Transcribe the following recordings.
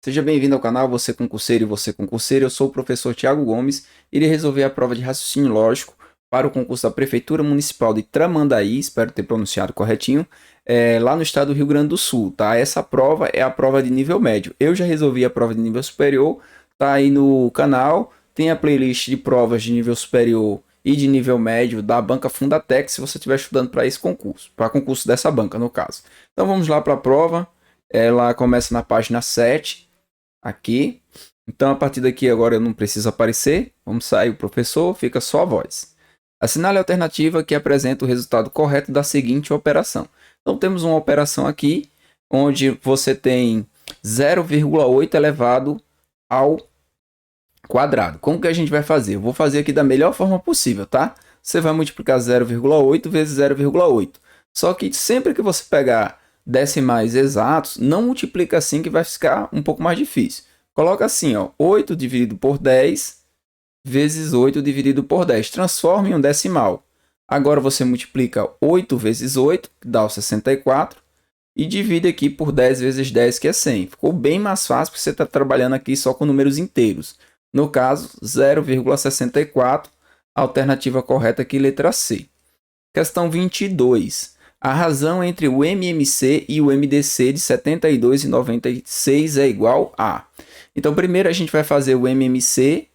Seja bem-vindo ao canal Você Concurseiro e Você Concurseiro. Eu sou o professor Tiago Gomes e irei resolver a prova de raciocínio lógico para o concurso da Prefeitura Municipal de Tramandaí, espero ter pronunciado corretinho, lá no estado do Rio Grande do Sul, tá? Essa prova é a prova de nível médio. Eu já resolvi a prova de nível superior, tá aí no canal, tem a playlist de provas de nível superior e de nível médio da banca Fundatec, se você estiver estudando para esse concurso, para concurso dessa banca, no caso. Então vamos lá para a prova. Ela começa na página 7 aqui. Então, a partir daqui agora eu não preciso aparecer. Vamos sair o professor, fica só a voz. Assinale a alternativa que apresenta o resultado correto da seguinte operação. Então, temos uma operação aqui, onde você tem 0,8 elevado ao quadrado. Como que a gente vai fazer? Eu vou fazer aqui da melhor forma possível, tá? Você vai multiplicar 0,8 vezes 0,8. Só que sempre que você pegar decimais exatos, não multiplica assim que vai ficar um pouco mais difícil. Coloca assim, ó, 8 dividido por 10 vezes 8 dividido por 10. Transforma em um decimal. Agora você multiplica 8 vezes 8, que dá o 64, e divide aqui por 10 vezes 10, que é 100. Ficou bem mais fácil porque você está trabalhando aqui só com números inteiros. No caso, 0,64, alternativa correta aqui, letra C. Questão 22. A razão entre o MMC e o MDC de 72 e 96 é igual a... Então, primeiro a gente vai fazer o MMC.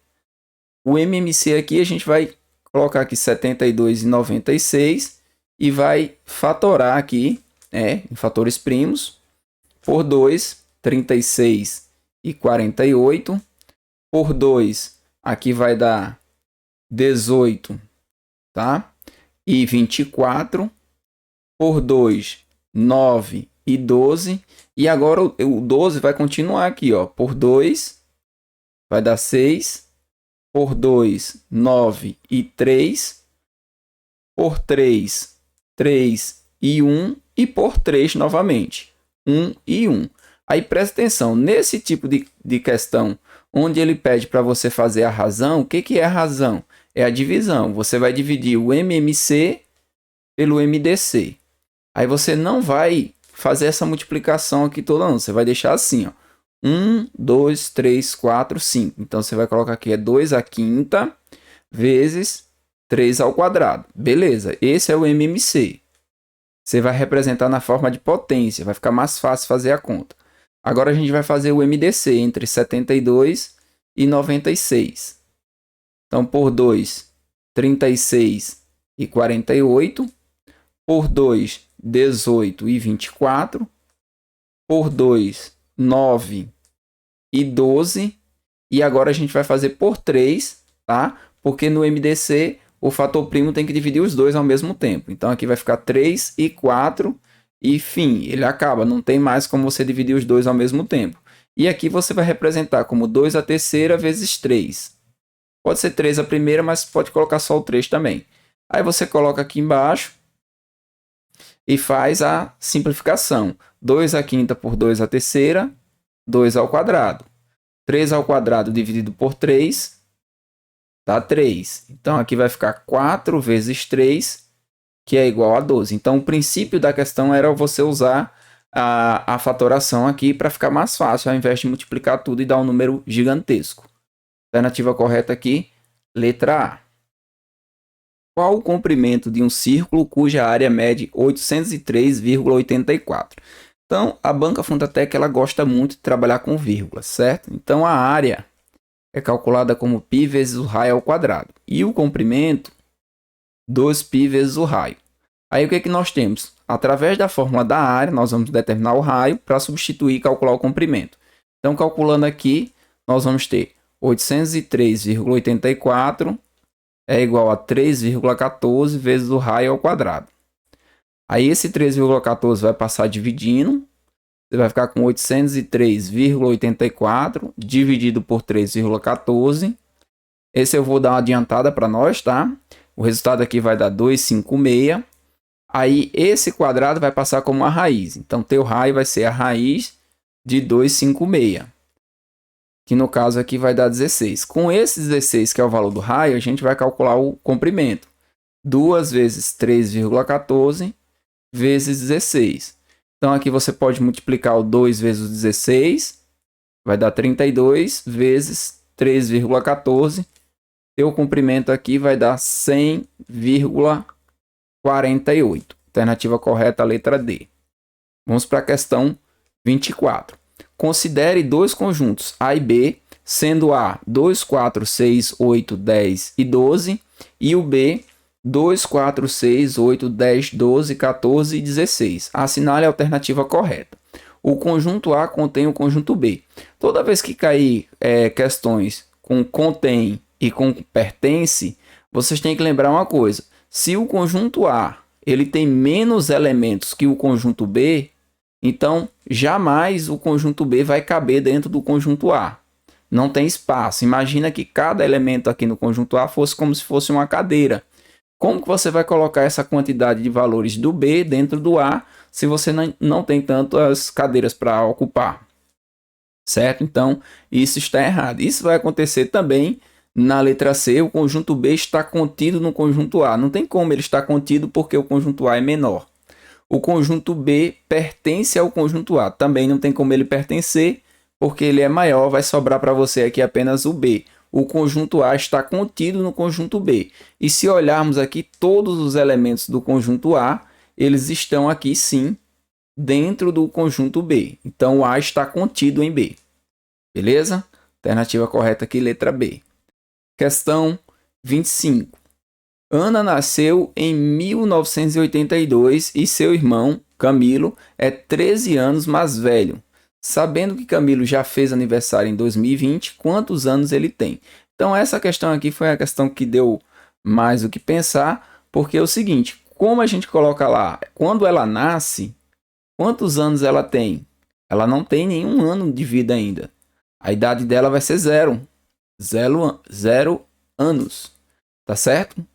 O MMC aqui a gente vai colocar aqui 72 e 96 e vai fatorar aqui, em fatores primos, por 2, 36 e 48. Por 2, aqui vai dar 18, tá? E 24. Por 2, 9 e 12. E agora o 12 vai continuar aqui, ó. Por 2 vai dar 6. Por 2, 9 e 3. Por 3, 3 e 1. E por 3 novamente, 1 e 1. Aí presta atenção, nesse tipo de questão, onde ele pede para você fazer a razão, o que é a razão? É a divisão. Você vai dividir o MMC pelo MDC. Aí você não vai fazer essa multiplicação aqui toda, não. Você vai deixar assim, ó. 1, 2, 3, 4, 5. Então, você vai colocar aqui, 2 à quinta vezes 3 ao quadrado. Beleza, esse é o MMC. Você vai representar na forma de potência, vai ficar mais fácil fazer a conta. Agora, a gente vai fazer o MDC entre 72 e 96. Então, por 2, 36 e 48. Por 2, 18 e 24. Por 2, 9 e 12. E agora a gente vai fazer por 3, tá? Porque no MDC o fator primo tem que dividir os dois ao mesmo tempo. Então aqui vai ficar 3 e 4. E fim, ele acaba. Não tem mais como você dividir os dois ao mesmo tempo. E aqui você vai representar como 2 a terceira vezes 3. Pode ser 3 a primeira, mas pode colocar só o 3 também. Aí você coloca aqui embaixo e faz a simplificação. 2 à quinta por 2 à terceira, 2 ao quadrado. 3 ao quadrado dividido por 3, dá 3. Então, aqui vai ficar 4 vezes 3, que é igual a 12. Então, o princípio da questão era você usar a fatoração aqui para ficar mais fácil, ao invés de multiplicar tudo e dar um número gigantesco. Alternativa correta aqui, letra A. Qual o comprimento de um círculo cuja área mede 803,84? Então, a banca Fundatec ela gosta muito de trabalhar com vírgulas, certo? Então, a área é calculada como π vezes o raio ao quadrado. E o comprimento, 2π vezes o raio. Aí, o que, que nós temos? Através da fórmula da área, nós vamos determinar o raio para substituir e calcular o comprimento. Então, calculando aqui, nós vamos ter 803,84 é igual a 3,14 vezes o raio ao quadrado. Aí esse 3,14 vai passar dividindo. Você vai ficar com 803,84 dividido por 3,14. Esse eu vou dar uma adiantada para nós, tá? O resultado aqui vai dar 256. Aí esse quadrado vai passar como a raiz. Então, teu raio vai ser a raiz de 256. Que no caso aqui vai dar 16. Com esse 16, que é o valor do raio, a gente vai calcular o comprimento. 2 vezes 3,14 vezes 16. Então aqui você pode multiplicar o 2 vezes o 16. vai dar 32 vezes 3,14. Teu comprimento aqui vai dar 100,48. Alternativa correta, a letra D. Vamos para a questão 24. Considere dois conjuntos A e B, sendo A 2, 4, 6, 8, 10 e 12 e o B 2, 4, 6, 8, 10, 12, 14 e 16. Assinale a alternativa correta. O conjunto A contém o conjunto B. Toda vez que cair questões com contém e com pertence, vocês têm que lembrar uma coisa. Se o conjunto A ele tem menos elementos que o conjunto B, então jamais o conjunto B vai caber dentro do conjunto A. Não tem espaço. Imagina que cada elemento aqui no conjunto A fosse como se fosse uma cadeira. Como que você vai colocar essa quantidade de valores do B dentro do A se você não tem tantas cadeiras para ocupar? Certo? Então, isso está errado. Isso vai acontecer também na letra C. O conjunto B está contido no conjunto A. Não tem como ele estar contido porque o conjunto A é menor. O conjunto B pertence ao conjunto A. Também não tem como ele pertencer porque ele é maior. Vai sobrar para você aqui apenas o B. O conjunto A está contido no conjunto B. E se olharmos aqui, todos os elementos do conjunto A, eles estão aqui sim, dentro do conjunto B. Então, o A está contido em B. Beleza? Alternativa correta aqui, letra B. Questão 25. Ana nasceu em 1982 e seu irmão, Camilo, é 13 anos mais velho. Sabendo que Camilo já fez aniversário em 2020, quantos anos ele tem? Então, essa questão aqui foi a questão que deu mais o que pensar, porque é o seguinte, como a gente coloca lá, quando ela nasce, quantos anos ela tem? Ela não tem nenhum ano de vida ainda. A idade dela vai ser 0. 0 anos. Tá certo?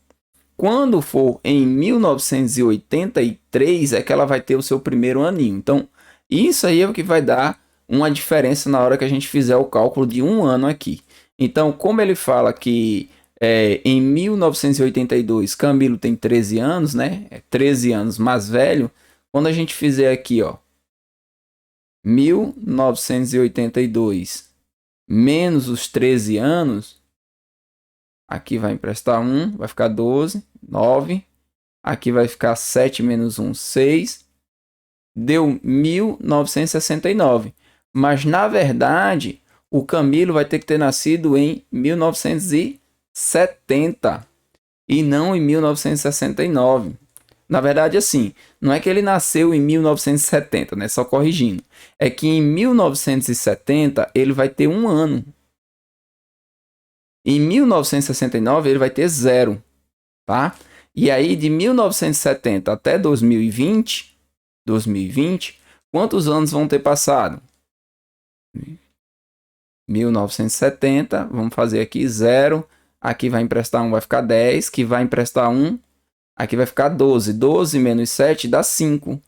Quando for em 1983 é que ela vai ter o seu primeiro aninho. Então, isso aí é o que vai dar uma diferença na hora que a gente fizer o cálculo de um ano aqui. Então, como ele fala que em 1982 Camilo tem 13 anos, né? É 13 anos mais velho. Quando a gente fizer aqui, ó, 1982 menos os 13 anos, aqui vai emprestar 1, vai ficar 12, 9. Aqui vai ficar 7 menos 1, 6. Deu 1969. Mas, na verdade, o Camilo vai ter que ter nascido em 1970 e não em 1969. Na verdade, assim, não é que ele nasceu em 1970, né? Só corrigindo. É que em 1970 ele vai ter 1 ano. Em 1969 ele vai ter 0, tá? E aí de 1970 até 2020, quantos anos vão ter passado? 1970, vamos fazer aqui 0, aqui vai emprestar 1, vai ficar 10, que vai emprestar 1, aqui vai ficar 12, 12 menos 7 dá 5,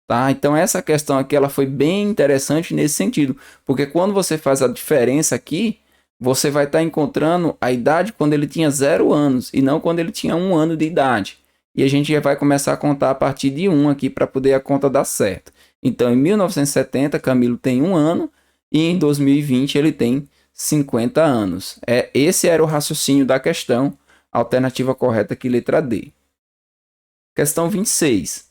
tá? Então essa questão aqui ela foi bem interessante nesse sentido, porque quando você faz a diferença aqui, você vai estar encontrando a idade quando ele tinha 0 anos e não quando ele tinha 1 ano de idade. E a gente já vai começar a contar a partir de 1 aqui para poder a conta dar certo. Então, em 1970, Camilo tem 1 ano e em 2020 ele tem 50 anos. Esse era o raciocínio da questão. Alternativa correta aqui, letra D. Questão 26.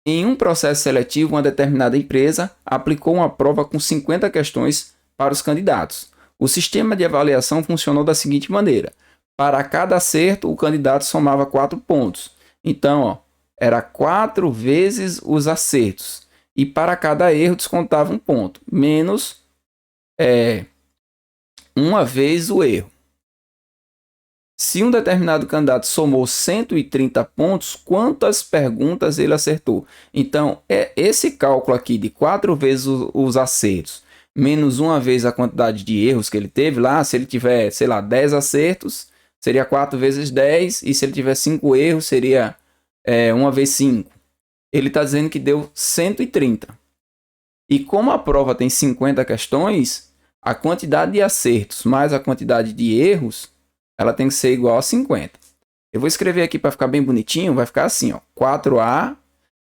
Em um processo seletivo, uma determinada empresa aplicou uma prova com 50 questões para os candidatos. O sistema de avaliação funcionou da seguinte maneira. Para cada acerto, o candidato somava 4 pontos. Então, ó, era 4 vezes os acertos. E para cada erro, descontava 1 ponto. Menos uma vez o erro. Se um determinado candidato somou 130 pontos, quantas perguntas ele acertou? Então, esse cálculo aqui de 4 vezes os acertos, menos uma vez a quantidade de erros que ele teve lá, se ele tiver, sei lá, 10 acertos, seria 4 vezes 10, e se ele tiver 5 erros, seria 1 vezes 5. Ele está dizendo que deu 130. E como a prova tem 50 questões, a quantidade de acertos mais a quantidade de erros, ela tem que ser igual a 50. Eu vou escrever aqui para ficar bem bonitinho, vai ficar assim, ó, 4A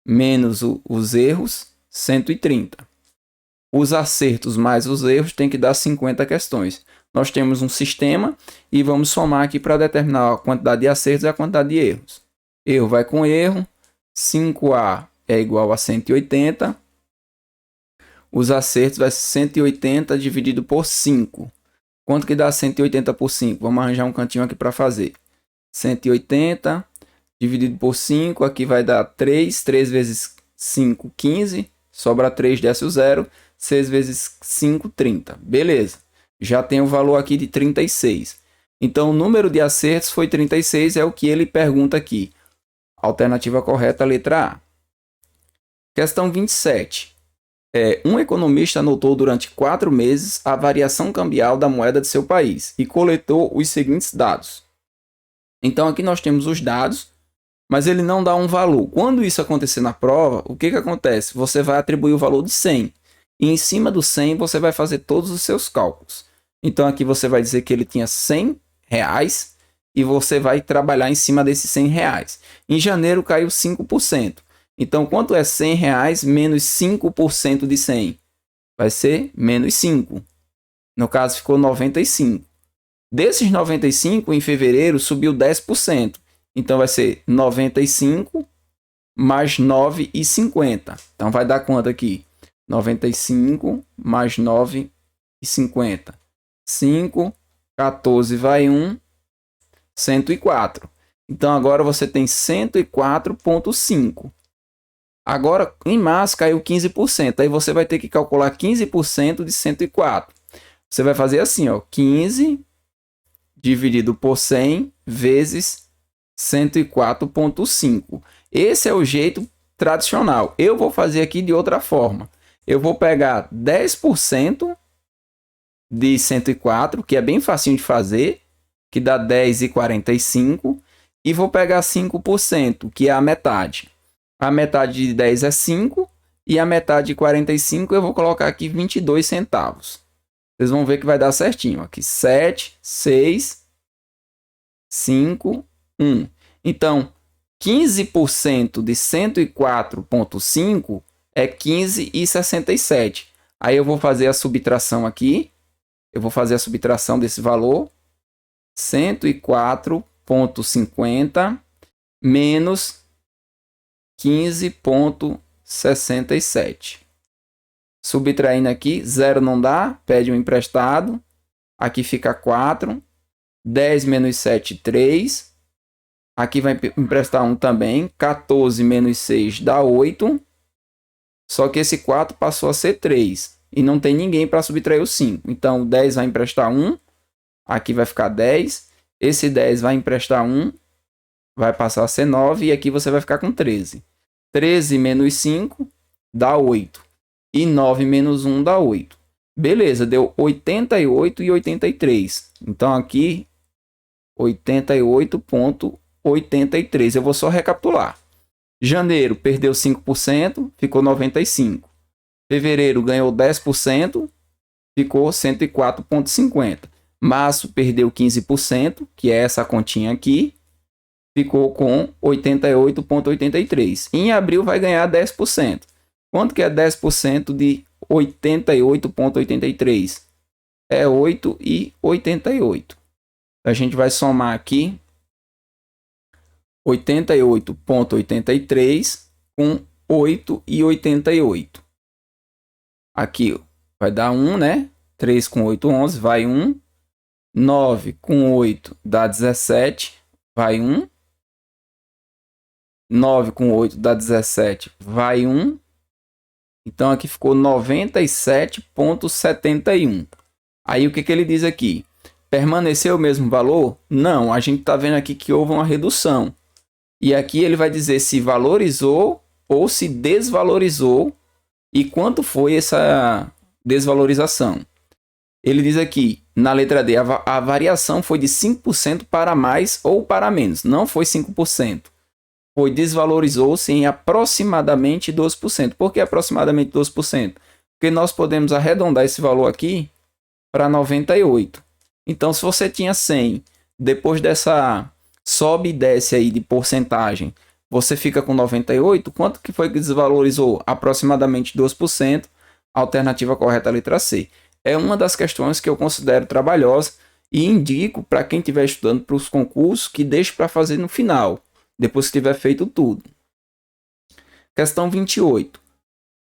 menos os erros, 130. os acertos mais os erros tem que dar 50 questões. Nós temos um sistema e vamos somar aqui para determinar a quantidade de acertos e a quantidade de erros. Erro vai com erro, 5A é igual a 180. Os acertos vai ser 180 dividido por 5. Quanto que dá 180 por 5? Vamos arranjar um cantinho aqui para fazer. 180 dividido por 5, aqui vai dar 3. 3 vezes 5, 15. Sobra 3, desce o 0. 6 vezes 5, 30. Beleza. Já tem o valor aqui de 36. Então, o número de acertos foi 36, é o que ele pergunta aqui. Alternativa correta, letra A. Questão 27. Um economista anotou durante 4 meses a variação cambial da moeda de seu país e coletou os seguintes dados. Então, aqui nós temos os dados, mas ele não dá um valor. Quando isso acontecer na prova, o que acontece? Você vai atribuir o valor de 100. E em cima do 100, você vai fazer todos os seus cálculos. Então, aqui você vai dizer que ele tinha 100 reais e você vai trabalhar em cima desses 100 reais. Em janeiro, caiu 5%. Então, quanto é 100 reais menos 5% de 100? Vai ser menos 5. No caso, ficou 95. Desses 95, em fevereiro, subiu 10%. Então, vai ser 95 mais 9,50. Então, vai dar quanto aqui? 95 mais 9,50. 5, 14 vai 1, 104. Então, agora você tem 104,5. Agora, em março, caiu 15%. Aí você vai ter que calcular 15% de 104. Você vai fazer assim, ó, 15 dividido por 100 vezes 104,5. Esse é o jeito tradicional. Eu vou fazer aqui de outra forma. Eu vou pegar 10% de 104, que é bem facinho de fazer, que dá 10,45, e vou pegar 5%, que é a metade. A metade de 10 é 5 e a metade de 45 eu vou colocar aqui 22 centavos. Vocês vão ver que vai dar certinho. Aqui 7, 6, 5, 1. Então, 15% de 104,5 é 15,67. Aí eu vou fazer a subtração aqui. Eu vou fazer a subtração desse valor. 104,50 menos 15,67. Subtraindo aqui, 0 não dá, pede um emprestado. Aqui fica 4. 10 menos 7, 3. Aqui vai emprestar 1 também. 14 menos 6 dá 8. Só que esse 4 passou a ser 3. E não tem ninguém para subtrair o 5. Então, 10 vai emprestar 1. Aqui vai ficar 10. Esse 10 vai emprestar 1. Vai passar a ser 9. E aqui você vai ficar com 13. 13 menos 5 dá 8. E 9 menos 1 dá 8. Beleza, deu 88 e 83. Então aqui, 88,83. Eu vou só recapitular. Janeiro perdeu 5%, ficou 95. Fevereiro ganhou 10%, ficou 104,50. Março perdeu 15%, que é essa continha aqui, ficou com 88,83. Em abril vai ganhar 10%. Quanto que é 10% de 88,83? É 8,88. A gente vai somar aqui 88,83 com 8,88. Aqui vai dar 1, né? 3 com 8, 11, vai 1. 9 com 8 dá 17, vai 1. 9 com 8 dá 17, vai 1. Então aqui ficou 97,71. Aí o que ele diz aqui? Permaneceu o mesmo valor? Não, a gente está vendo aqui que houve uma redução. E aqui ele vai dizer se valorizou ou se desvalorizou e quanto foi essa desvalorização. Ele diz aqui, na letra D, a variação foi de 5% para mais ou para menos. Não foi 5%. Foi desvalorizou-se em aproximadamente 12%. Por que aproximadamente 12%? Porque nós podemos arredondar esse valor aqui para 98. Então, se você tinha 100, depois dessa sobe e desce aí de porcentagem, você fica com 98, quanto que foi que desvalorizou? Aproximadamente 12%. A alternativa correta é a letra C. É uma das questões que eu considero trabalhosa e indico para quem estiver estudando para os concursos que deixe para fazer no final, depois que tiver feito tudo. Questão 28.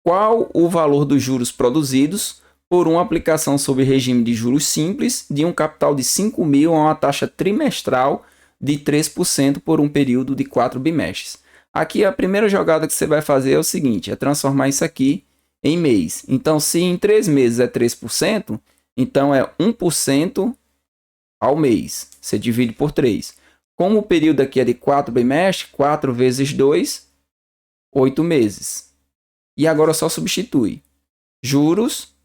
Qual o valor dos juros produzidos por uma aplicação sob regime de juros simples de um capital de 5 mil a uma taxa trimestral de 3% por um período de 4 bimestres? Aqui a primeira jogada que você vai fazer é o seguinte, é transformar isso aqui em mês. Então, se em 3 meses é 3%, então é 1% ao mês. Você divide por 3. Como o período aqui é de 4 bimestres, 4 vezes 2, 8 meses. E agora só substitui. Juros,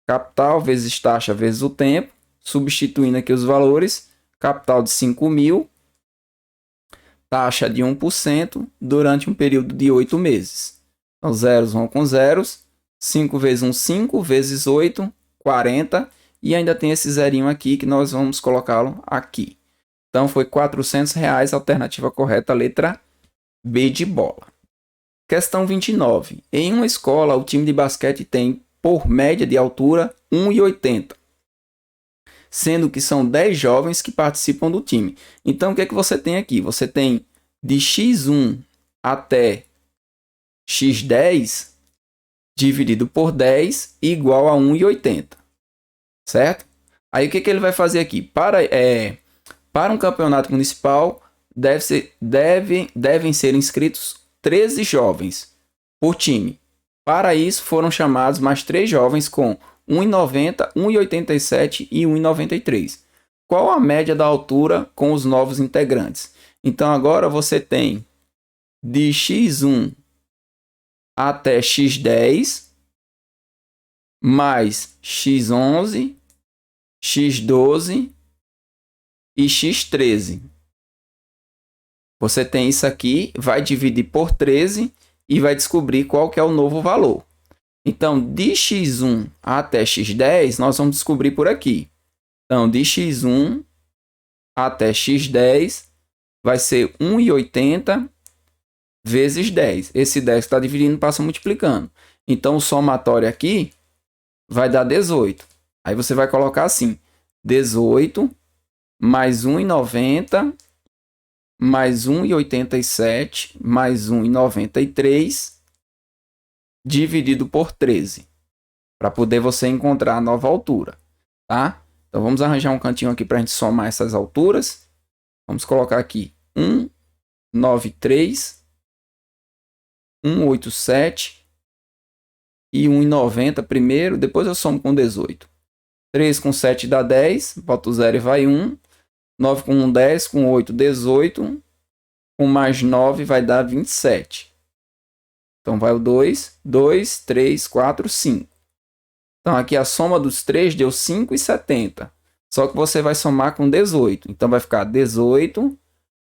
capital vezes taxa vezes o tempo. Substituindo aqui os valores. Capital de 5 mil. Taxa de 1% durante um período de 8 meses. Então, zeros vão com zeros. 5 vezes 1, 5. Vezes 8, 40. E ainda tem esse zerinho aqui que nós vamos colocá-lo aqui. Então, foi R$400. Alternativa correta, letra B de bola. Questão 29. Em uma escola, o time de basquete tem, por média de altura, 1,80. Sendo que são 10 jovens que participam do time. Então, o que é que você tem aqui? Você tem de x1 até x10 dividido por 10 igual a 1,80. Certo? Aí, o que é que ele vai fazer aqui? Para um campeonato municipal, devem ser inscritos 13 jovens por time. Para isso, foram chamados mais 3 jovens com 1,90, 1,87 e 1,93. Qual a média da altura com os novos integrantes? Então, agora você tem de x1 até x10, mais x11, x12 e x13. Você tem isso aqui, vai dividir por 13 e vai descobrir qual que é o novo valor. Então, de x1 até x10, nós vamos descobrir por aqui. Então, de x1 até x10 vai ser 1,80 vezes 10. Esse 10 que está dividindo passa multiplicando. Então, o somatório aqui vai dar 18. Aí você vai colocar assim, 18 mais 1,90 mais 1,87 mais 1,93 dividido por 13. Para poder você encontrar a nova altura. Tá? Então vamos arranjar um cantinho aqui para a gente somar essas alturas. Vamos colocar aqui 1,93, 1,87 e 1,90 primeiro. Depois eu somo com 18. 3 com 7 dá 10. Boto o 0 e vai 1. 9 com 1, 10, com 8, 18, com mais 9 vai dar 27. Então vai o 2, 2, 3, 4, 5. Então aqui a soma dos 3 deu 5,70. Só que você vai somar com 18. Então vai ficar 18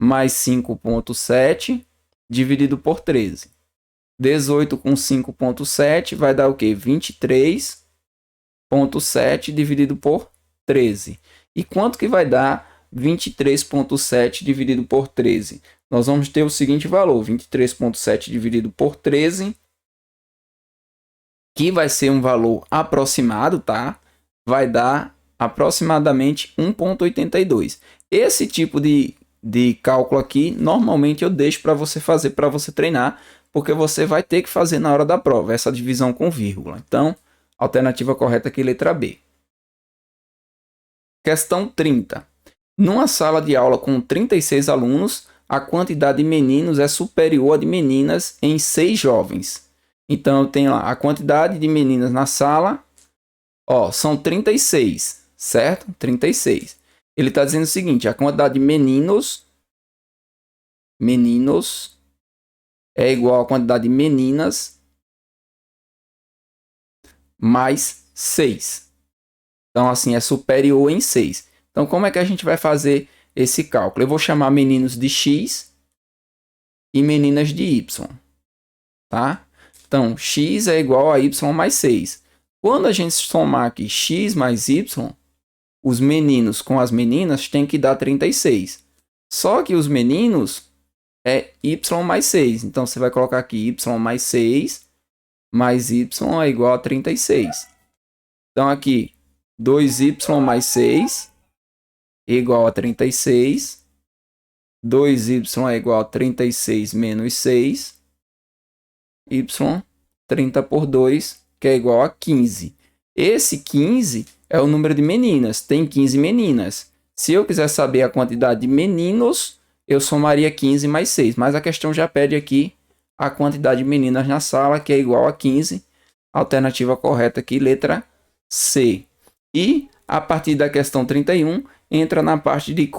mais 5,7 dividido por 13. 18 com 5,7 vai dar o quê? 23,7 dividido por 13. E quanto que vai dar 23,7 dividido por 13. Nós vamos ter o seguinte valor, 23,7 dividido por 13, que vai ser um valor aproximado, tá? Vai dar aproximadamente 1,82. Esse tipo de cálculo aqui, normalmente eu deixo para você fazer, para você treinar, porque você vai ter que fazer na hora da prova, essa divisão com vírgula. Então, alternativa correta aqui, letra B. Questão 30. Numa sala de aula com 36 alunos, a quantidade de meninos é superior à de meninas em 6 jovens. Então, eu tenho lá a quantidade de meninas na sala, são 36, certo? 36. Ele está dizendo o seguinte, a quantidade de meninos é igual à quantidade de meninas mais 6. Então, assim, é superior em 6. Então, como é que a gente vai fazer esse cálculo? Eu vou chamar meninos de X e meninas de Y. Tá? Então, X é igual a Y mais 6. Quando a gente somar aqui X mais Y, os meninos com as meninas tem que dar 36. Só que os meninos é Y mais 6. Então, você vai colocar aqui Y mais 6 mais y é igual a 36. Então aqui, 2y mais 6 igual a 36. 2y é igual a 36 menos 6. Y, 30 por 2, que é igual a 15. Esse 15 é o número de meninas. Tem 15 meninas. Se eu quiser saber a quantidade de meninos, eu somaria 15 mais 6. Mas a questão já pede aqui a quantidade de meninas na sala, que é igual a 15. Alternativa correta aqui, letra C. E a partir da questão 31, entra na parte de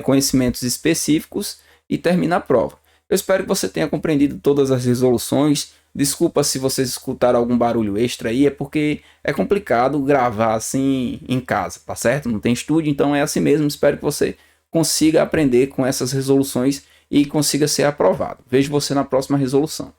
conhecimentos específicos e termina a prova. Eu espero que você tenha compreendido todas as resoluções. Desculpa se vocês escutaram algum barulho extra aí, é porque é complicado gravar assim em casa, tá certo? Não tem estúdio, então é assim mesmo. Espero que você consiga aprender com essas resoluções e consiga ser aprovado. Vejo você na próxima resolução.